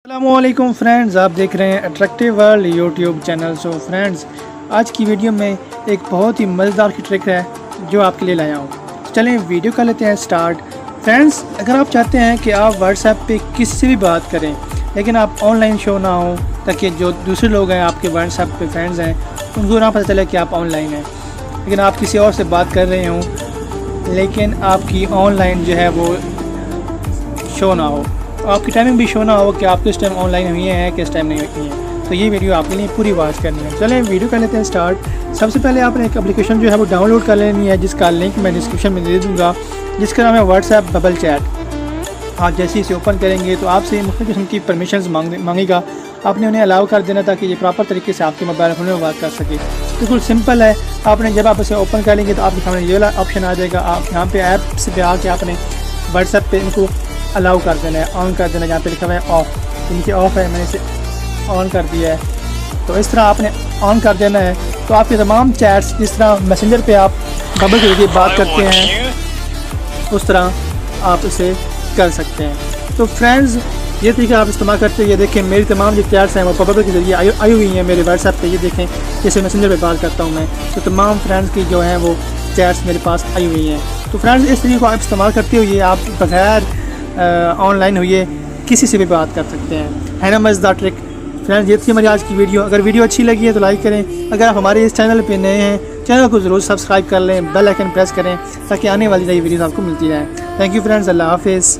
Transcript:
अस्सलामुअलैकुम फ्रेंड्स, आप देख रहे हैं attractive world YouTube channel. So friends, आज की वीडियो में एक बहुत ही मज़ेदार की ट्रिक है जो आपके लिए लाया हूँ। चलें वीडियो कर लेते हैं स्टार्ट। फ्रेंड्स, अगर आप चाहते हैं कि आप व्हाट्सएप पे किसी से भी बात करें लेकिन आप ऑनलाइन शो ना हो, ताकि जो दूसरे लोग हैं आपके व्हाट्सएप पे फ्रेंड्स हैं उनको ना पता चले कि आप ऑनलाइन हैं, लेकिन आप किसी और से बात कर रहे हों लेकिन आपकी ऑनलाइन जो है वो शो ना हो, आपकी टाइमिंग भी शो ना हो कि आप किस टाइम ऑनलाइन हुई हैं किस टाइम नहीं हुई हैं। तो ये वीडियो आपके लिए पूरी बात करनी है। चलें वीडियो कर लेते हैं स्टार्ट। सबसे पहले आपने एक एप्लीकेशन जो है वो डाउनलोड कर लेनी है, जिसका लिंक मैं डिस्क्रिप्शन में दे दूँगा, जिसका नाम है व्हाट्सएप बबल चैट। आप जैसे इसे ओपन करेंगे तो आपसे मुख्तलिफ किस्म की परमिशंस मांगेगा, आपने उन्हें अलाउ कर देना ताकि ये प्रॉपर तरीके से आपके मोबाइल फ़ोन में बात कर सके। बिल्कुल सिंपल है। आपने जब आप इसे ओपन कर लेंगे तो आपके सामने ये वाला ऑप्शन आ जाएगा। आप यहाँ पे ऐप्स पे आके आपने व्हाट्सएप पे इनको अलाउ कर देना है, ऑन कर देना है। यहाँ पे लिखा हुआ है ऑफ, इनकी ऑफ है, मैंने इसे ऑन कर दिया है। तो इस तरह आपने ऑन कर देना है। तो आपके तमाम चैट्स, जिस तरह मैसेंजर पे आप बबल के जरिए बात करते हैं, उस तरह आप इसे कर सकते हैं। तो फ्रेंड्स, ये तरीका आप इस्तेमाल करते हैं। ये देखें, मेरी तमाम जो चैट्स हैं वो बबल के जरिए आई हुई हैं मेरे व्हाट्सएप पे। ये देखें, जैसे मैसेंजर पे बात करता हूँ मैं, तो तमाम फ्रेंड्स की जो हैं वो चैट्स मेरे पास आई हुई हैं। तो फ्रेंड्स, इस तरीके को आप इस्तेमाल करते हुए आप बगैर ऑनलाइन हुई किसी से भी बात कर सकते हैं। है ना मज़ेदार ट्रिक। फ्रेंड्स, ये थी हमारी आज की वीडियो। अगर वीडियो अच्छी लगी है तो लाइक करें। अगर आप हमारे इस चैनल पे नए हैं, चैनल को ज़रूर सब्सक्राइब कर लें, बेल आइकन प्रेस करें ताकि आने वाली नई वीडियोस आपको मिलती रहे। थैंक यू फ्रेंड्स, अल्लाह हाफिज़।